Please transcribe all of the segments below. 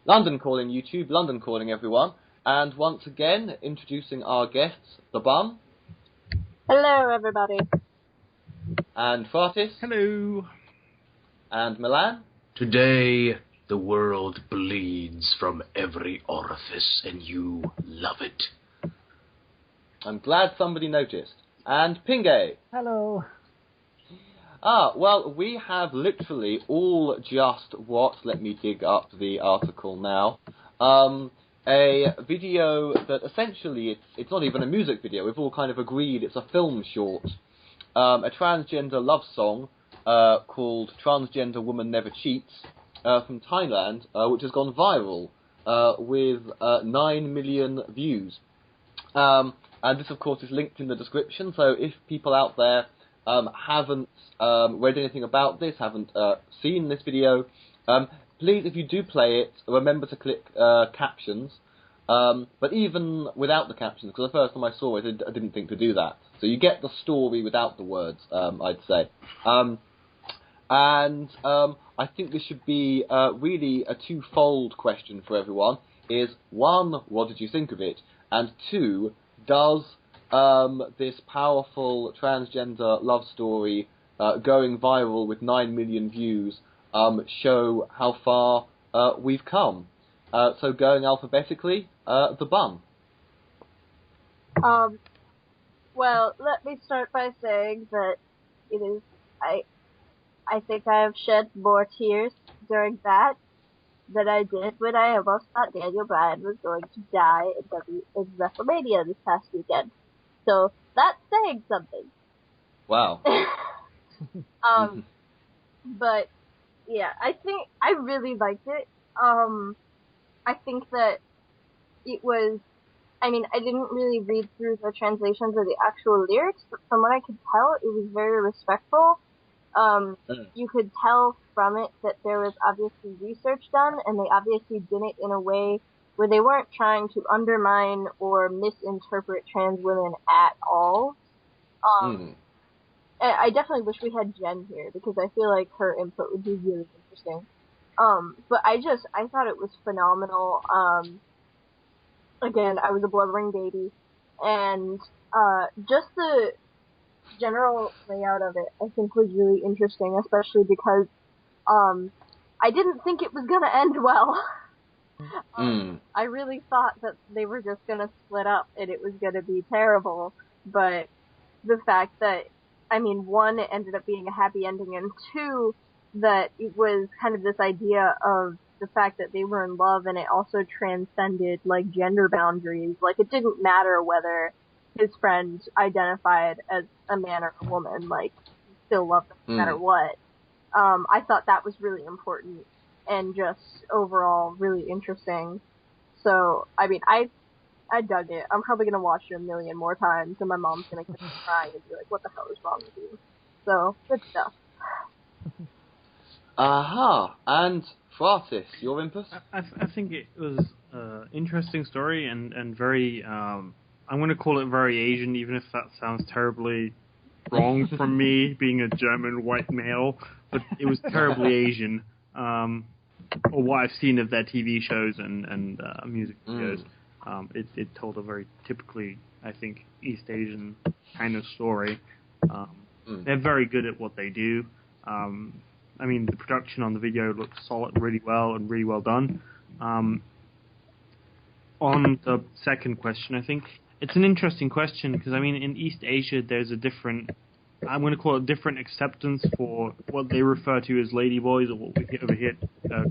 London calling YouTube, London calling everyone, and once again introducing our guests, the Bum. Hello, everybody. And Fratis. Hello. And Milan. Today, the world bleeds from every orifice, and you love it. I'm glad somebody noticed. And Pinge. Hello. Well, we have literally all just let me dig up the article now, a video that essentially, it's not even a music video, we've all kind of agreed it's a film short, a transgender love song called Transgender Woman Never Cheats, from Thailand, which has gone viral with 9 million views. And this, of course, is linked in the description, so if people out there haven't read anything about this, haven't seen this video, please, if you do play it, remember to click captions. But even without the captions, because the first time I saw it, I didn't think to do that. So you get the story without the words, I'd say. And I think this should be really a twofold question for everyone. Is one, what did you think of it? And two, does this powerful transgender love story going viral with 9 million views show how far we've come? So going alphabetically, the Bum. Well, let me start by saying that it is, I think I have shed more tears during that than I did when I almost thought Daniel Bryan was going to die in WrestleMania this past weekend. So that's saying something. Wow. But yeah, I think I really liked it. I think that it was, I mean, I didn't really read through the translations of the actual lyrics, but from what I could tell, it was very respectful. You could tell from it that there was obviously research done, and they obviously did it in a way where they weren't trying to undermine or misinterpret trans women at all. I definitely wish we had Jen here, because I feel like her input would be really interesting. But I thought it was phenomenal. Again, I was a blubbering baby, and just the general layout of it, I think, was really interesting, especially because I didn't think it was gonna end well. I really thought that they were just gonna split up and it was gonna be terrible, but the fact that, I mean, one, it ended up being a happy ending, and two, that it was kind of this idea of the fact that they were in love, and it also transcended, like, gender boundaries. Like, it didn't matter whether his friend identified as a man or a woman, like, he still loved them no matter what. I thought that was really important, and just overall really interesting. So, I mean, I dug it. I'm probably gonna watch it a million more times, and my mom's gonna get me crying and be like, what the hell is wrong with you? So, good stuff. And Fratis, your input? I think it was an interesting story and very, I'm going to call it very Asian, even if that sounds terribly wrong from me, being a German white male, but it was terribly Asian, or what I've seen of their TV shows and music videos. It told a very typically, I think, East Asian kind of story. They're very good at what they do. I mean, the production on the video looks solid, really well, and really well done. On the second question, I think it's an interesting question, because, I mean, in East Asia, there's a different, I'm going to call it different acceptance for what they refer to as ladyboys, or what we over here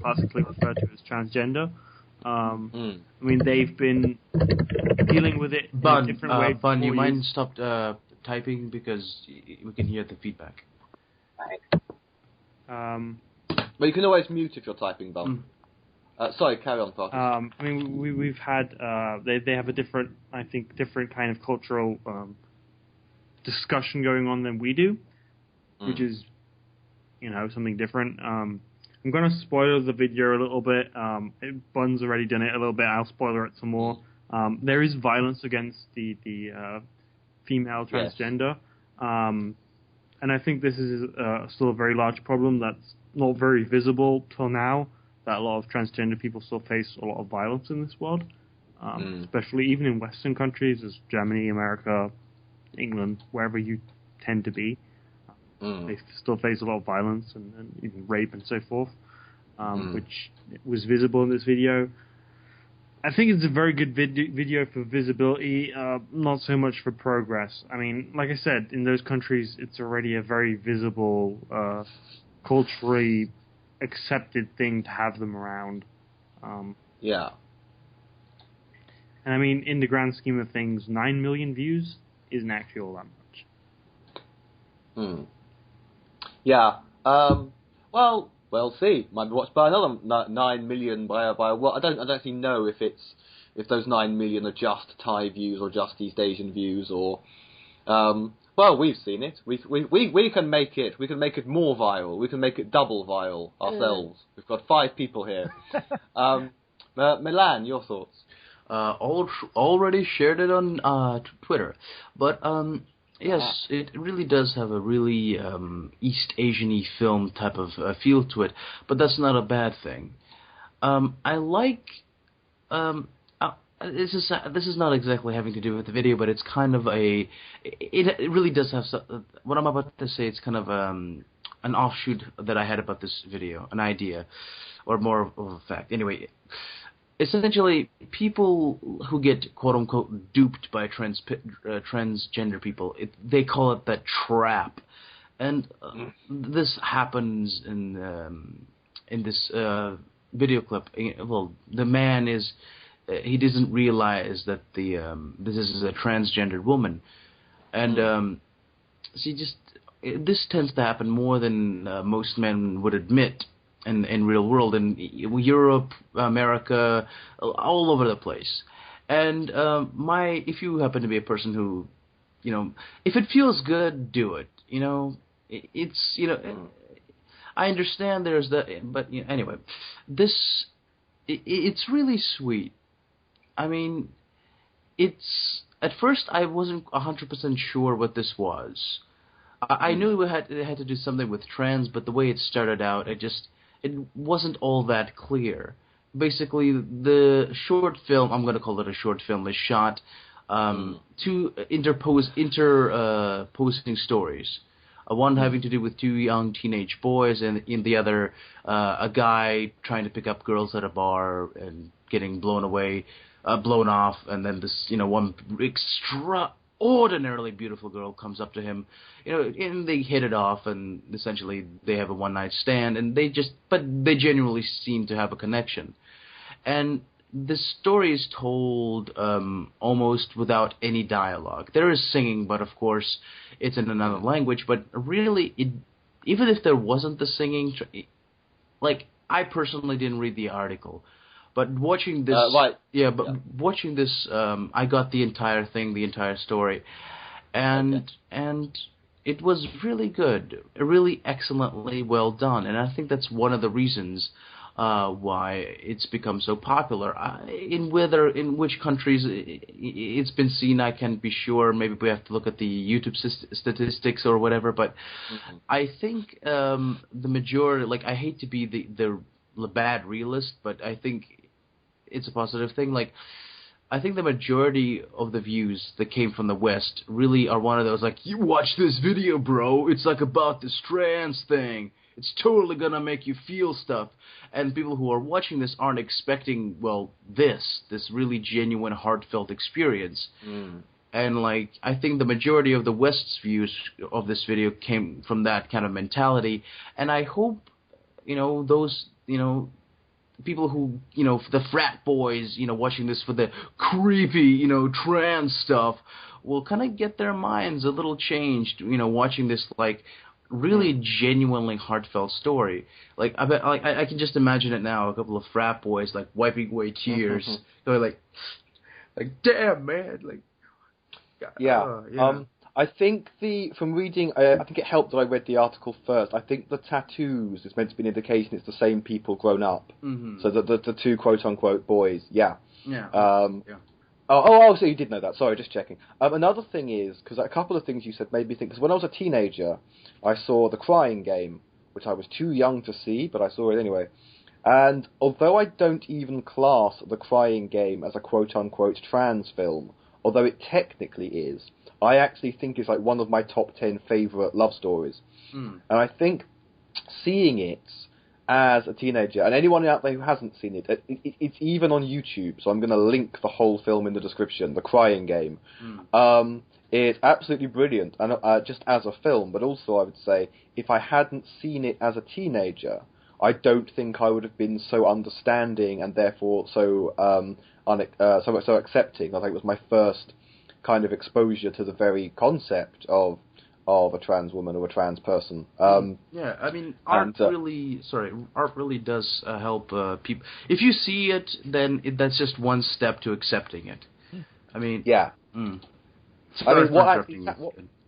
classically refer to as transgender. I mean, they've been dealing with it in a different way. Bun, you mind stop typing, because we can hear the feedback. Well, you can always mute if you're typing, Bum. Sorry, carry on, Fratis. I mean, we've had they have a different kind of cultural discussion going on than we do, which is, you know, something different. I'm going to spoil the video a little bit. Bun's already done it a little bit. I'll spoiler it some more. There is violence against the female transgender. Yes. And I think this is still a very large problem that's not very visible till now. that a lot of transgender people still face a lot of violence in this world, especially even in Western countries, as Germany, America, England, wherever you tend to be. They still face a lot of violence and even rape and so forth, which was visible in this video. I think it's a very good video for visibility, not so much for progress. I mean, like I said, in those countries, it's already a very visible, culturally accepted thing to have them around. Yeah. And I mean, in the grand scheme of things, 9 million views isn't actually all that much. Yeah. Well, we'll see. Might be watched by another 9 million by what? I don't actually know if those 9 million are just Thai views or just East Asian views or. Well, we've seen it. We can make it. We can make it more viral. We can make it double viral ourselves. We've got 5 people here. Milan, your thoughts? Already shared it on Twitter, but yes, it really does have a really East Asian-y film type of feel to it, but that's not a bad thing. I like this is not exactly having to do with the video, but it's kind of it really does have what I'm about to say. It's kind of an offshoot that I had about this video, an idea, or more of a fact. Anyway. Essentially, people who get quote-unquote duped by transgender people, they call it the trap. And this happens in this video clip. Well, the man he doesn't realize that this is a transgendered woman. And this tends to happen more than most men would admit. In real world, in Europe, America, all over the place. And if you happen to be a person who, if it feels good, do it. It's I understand there's that, but anyway, it's really sweet. I mean, at first I wasn't 100% sure what this was. I knew it had to do something with trans, but the way it started out, it wasn't all that clear. Basically, the short film, I'm going to call it a short film, is shot two interposing stories. One having to do with 2 young teenage boys, and in the other, a guy trying to pick up girls at a bar and getting blown off, and then this, one extraordinarily beautiful girl comes up to him, and they hit it off, and essentially they have a one-night stand, and they genuinely seem to have a connection. And the story is told almost without any dialogue. There is singing, but of course it's in another language. But really, even if there wasn't the singing, I personally didn't read the article. But watching this, watching this, I got the entire thing, the entire story, and it was really good, really excellently well done, and I think that's one of the reasons why it's become so popular. In which countries it's been seen, I can't be sure. Maybe we have to look at the YouTube statistics or whatever. But I think the majority, I hate to be the bad realist, but I think it's a positive thing. I think the majority of the views that came from the West really are one of those, you watch this video, bro, it's about this trans thing. It's totally gonna make you feel stuff. And people who are watching this aren't expecting, this really genuine, heartfelt experience. And, I think the majority of the West's views of this video came from that kind of mentality. And I hope, those, people who, the frat boys, watching this for the creepy, trans stuff, will kind of get their minds a little changed, watching this, really genuinely heartfelt story. I bet, I can just imagine it now, a couple of frat boys, wiping away tears, going damn, man, God, I think from reading, I think it helped that I read the article first. I think the tattoos is meant to be an indication it's the same people grown up. So the 2 quote-unquote boys, yeah. So you did know that. Sorry, just checking. Another thing is, because a couple of things you said made me think, because when I was a teenager, I saw The Crying Game, which I was too young to see, but I saw it anyway. And although I don't even class The Crying Game as a quote-unquote trans film, although it technically is, I actually think it's like one of my top 10 favourite love stories. And I think seeing it as a teenager, and anyone out there who hasn't seen it, it's even on YouTube, so I'm going to link the whole film in the description, The Crying Game. It's absolutely brilliant, and just as a film, but also I would say, if I hadn't seen it as a teenager, I don't think I would have been so understanding and therefore so accepting. I think it was my first kind of exposure to the very concept of a trans woman or a trans person. Yeah, I mean, art really does help people. If you see it, then that's just one step to accepting it. I mean, yeah. I mean,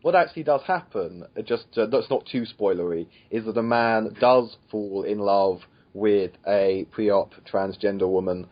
what actually does happen, just that's not too spoilery, is that a man does fall in love with a pre-op transgender woman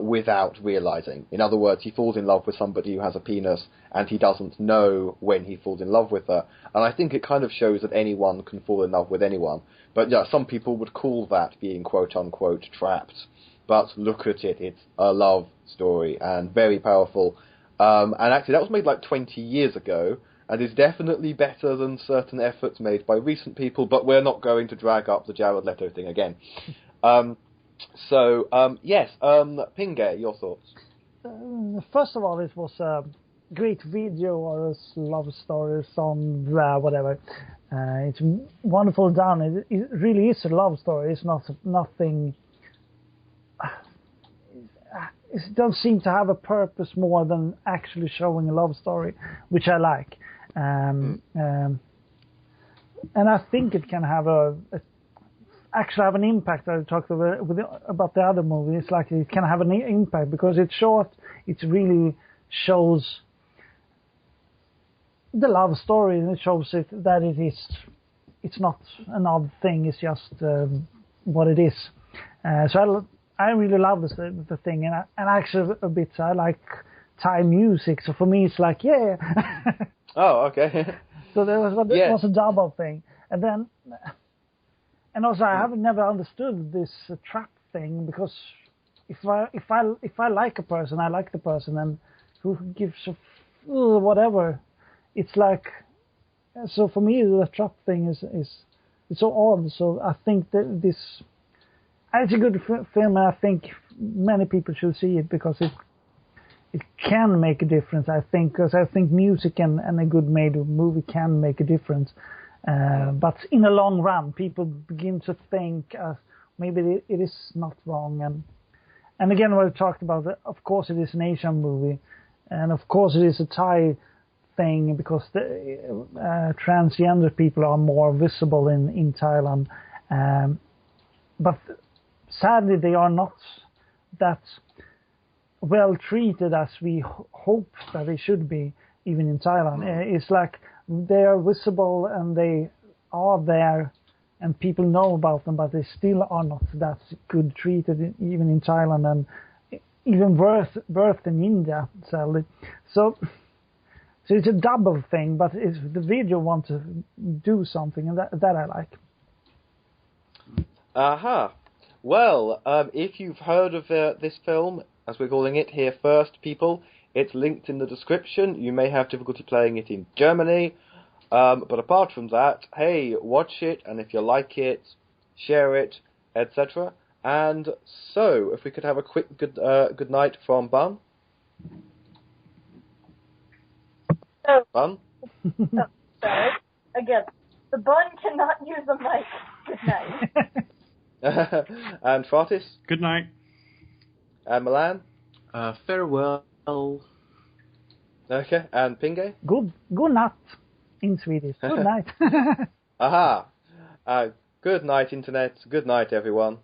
without realizing. In other words, he falls in love with somebody who has a penis, and he doesn't know when he falls in love with her. And I think it kind of shows that anyone can fall in love with anyone. But yeah, some people would call that being quote-unquote trapped. But look at it, it's a love story, and very powerful. And actually, that was made like 20 years ago, and is definitely better than certain efforts made by recent people, but we're not going to drag up the Jared Leto thing again. Yes, Pinge, your thoughts? First of all, it was a great video or a love story song, whatever. It's wonderful done. It really is a love story. It's nothing... It does seem to have a purpose more than actually showing a love story, which I like. And I think it can have actually have an impact. I talked about the other movie. It's like it can have an impact because it's short. It really shows the love story, and it shows that it's not an odd thing. It's just what it is. So I really love the thing, and actually a bit I like Thai music. So for me, it's like yeah. Oh, okay. So there was a double thing, and also I have never understood this trap thing, because if I like a person, I like the person, and who gives a whatever. It's like, so for me the trap thing is it's so odd. So I think that it's a good film, and I think many people should see it because it can make a difference. I think, because I think music and a good made movie can make a difference. But in the long run, people begin to think maybe it is not wrong. And again, what we talked about, of course it is an Asian movie, and of course it is a Thai thing, because the transgender people are more visible in Thailand. But sadly, they are not that well treated as we hope that they should be, even in Thailand. It's like they are visible and they are there and people know about them, but they still are not that good treated, even in Thailand, and even birthed in India, sadly. So it's a double thing, but if the video wants to do something, and that I like. Aha. Well, if you've heard of this film, as we're calling it here first, people, it's linked in the description. You may have difficulty playing it in Germany, but apart from that, hey, watch it, and if you like it, share it, etc. And so, if we could have a quick good night from Bun. Bun? Oh, sorry. Again, the Bun cannot use a mic. Good night. And Fratis? Good night. And Milan? Farewell. Okay, and Pinge? Good night in Swedish. Good night. Aha. Good night, Internet. Good night, everyone.